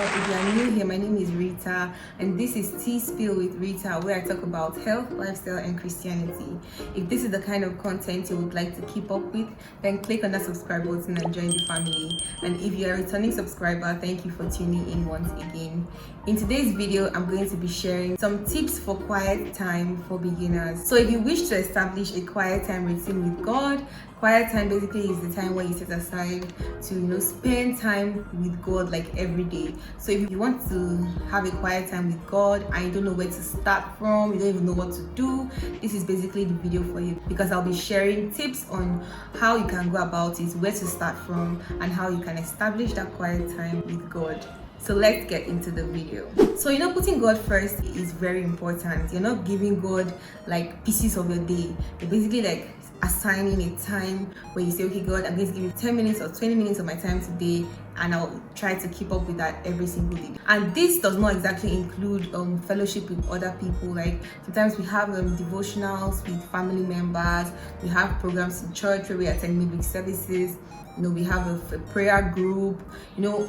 If you are new here, my name is Rita, and this is Tea Spill with Rita, where I talk about health, lifestyle, and Christianity. If this is the kind of content you would like to keep up with, then click on that subscribe button and join the family. And if you are a returning subscriber, thank you for tuning in once again. In today's video, I'm going to be sharing some tips for quiet time for beginners. So if you wish to establish a quiet time routine with God, quiet time basically is the time where you set aside to spend time with God like every day. So if you want to have a quiet time with God and you don't know where to start from, you don't even know what to do, this is basically the video for you, because I'll be sharing tips on how you can go about it, where to start from, and how you can establish that quiet time with God. So let's get into the video. So putting God first is very important. You're not giving God like pieces of your day. You're basically like assigning a time where you say, okay God, I'm going to give you 10 minutes or 20 minutes of my time today, and I'll try to keep up with that every single day. And this does not exactly include fellowship with other people. Like sometimes we have devotionals with family members, we have programs in church where we attend midweek services, we have a prayer group,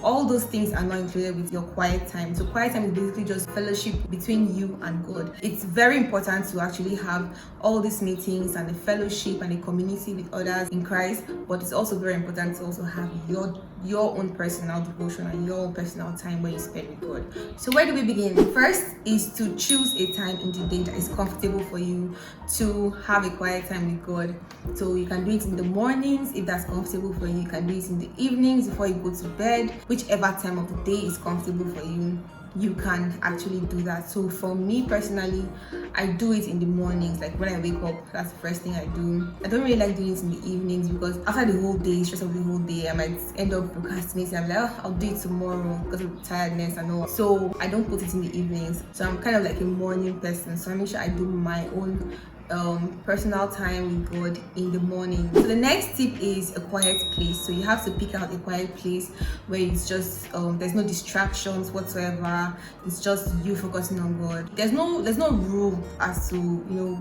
all those things are not included with your quiet time. So quiet time is basically just fellowship between you and God. It's very important to actually have all these meetings and a fellowship and a community with others in Christ, but it's also very important to also have your own personal devotion and your own personal time where you spend with God. So where do we begin? First is to choose a time in the day that is comfortable for you to have a quiet time with God. So you can do it in the mornings if that's comfortable for you. You can do it in the evenings before you go to bed. Whichever time of the day is comfortable for you, you can actually do that. So for me personally, I do it in the mornings. Like when I wake up, that's the first thing I do. I don't really like doing it in the evenings because after the whole day, stress of the whole day, I might end up procrastinating. I'm like, oh, I'll do it tomorrow because of tiredness and all. So I don't put it in the evenings. So I'm kind of like a morning person. So I make sure I do my own personal time with God in the morning. So the next tip is a quiet place. So you have to pick out a quiet place where it's just there's no distractions whatsoever. It's just you focusing on God. There's no rule as to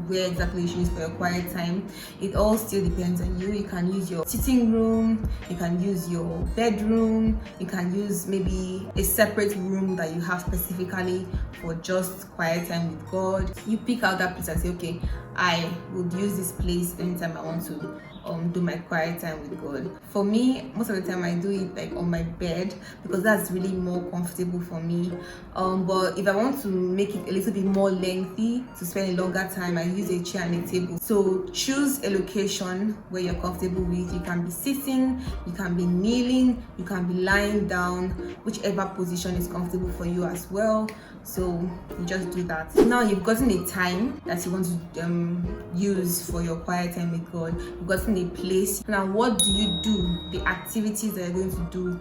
where exactly you should use for your quiet time. It all still depends on you. You can use your sitting room, you can use your bedroom, you can use maybe a separate room that you have specifically for just quiet time with God. You pick out that place and say, okay, I would use this place anytime I want to do my quiet time with God. For me, most of the time I do it like on my bed because that's really more comfortable for me. But if I want to make it a little bit more lengthy, to spend a longer time, I use a chair and a table. So choose a location where you're comfortable with. You can be sitting, you can be kneeling, you can be lying down, whichever position is comfortable for you as well. So you just do that. Now you've gotten a time that you want to use for your quiet time with God. You've gotten a place. Now what do you do? The activities that you're going to do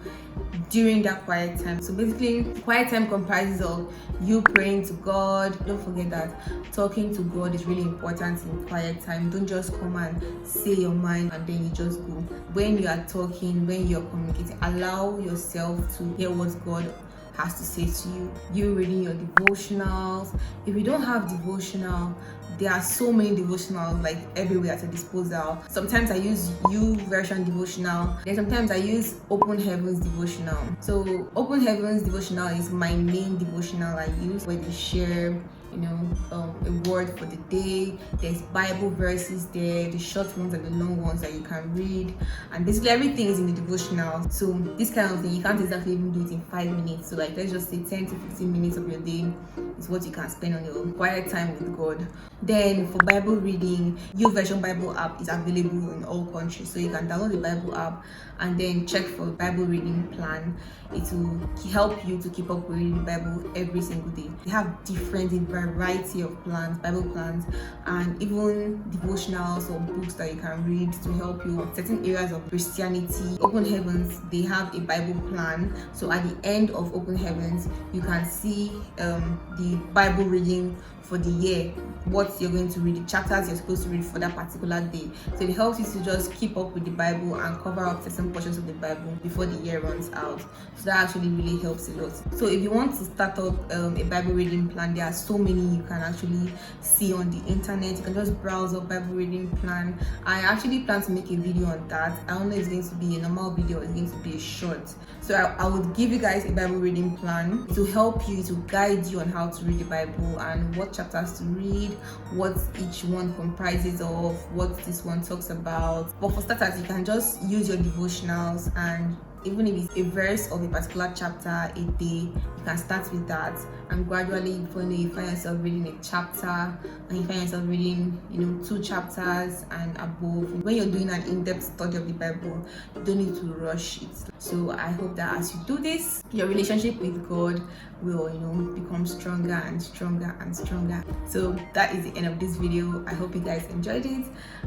during that quiet time. So basically, quiet time comprises of you praying to God. Don't forget that talking to God is really important in quiet time. Don't just come and say your mind and then you just go. When you are talking, when you're communicating, allow yourself to hear what God has to say to you. You reading your devotionals. If you don't have devotional, there are so many devotionals like everywhere at your disposal. Sometimes I use YouVersion devotional, then sometimes I use Open Heavens devotional. So Open Heavens devotional is my main devotional I use, where they share a word for the day. There's Bible verses there, the short ones and the long ones that you can read, and basically everything is in the devotional. So this kind of thing, you can't exactly even do it in 5 minutes. So like let's just say 10 to 15 minutes of your day is what you can spend on your quiet time with God. Then for Bible reading, YouVersion Bible app is available in all countries, so you can download the Bible app and then check for Bible reading plan. It will help you to keep up with reading the Bible every single day. They have different variety of plans, Bible plans, and even devotionals or books that you can read to help you on certain areas of Christianity. Open Heavens, they have a Bible plan. So at the end of Open Heavens, you can see the Bible reading for the year, what you're going to read, the chapters you're supposed to read for that particular day. So it helps you to just keep up with the Bible and cover up certain portions of the Bible before the year runs out. So that actually really helps a lot. So if you want to start up a Bible reading plan, there are so many many you can actually see on the internet. You can just browse up Bible reading plan. I actually plan to make a video on that. I don't know if it's going to be a normal video or it's going to be a short. So I would give you guys a Bible reading plan to help you, to guide you on how to read the Bible and what chapters to read, what each one comprises of, what this one talks about. But for starters, you can just use your devotionals, and even if it's a verse of a particular chapter a day, you can start with that, and gradually before you find yourself reading a chapter, and you find yourself reading 2 chapters and above. When you're doing an in-depth study of the Bible, you don't need to rush it. So I hope that as you do this, your relationship with God will become stronger and stronger and stronger. So that is the end of this video. I hope you guys enjoyed it.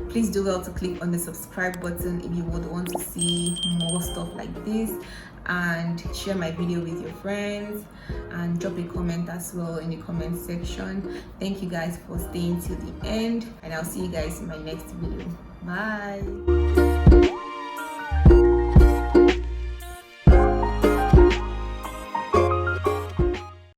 Please do well to click on the subscribe button if you would want to see more stuff like this, and share my video with your friends, and drop a comment as well in the comment section. Thank you guys for staying till the end, and I'll see you guys in my next video. Bye.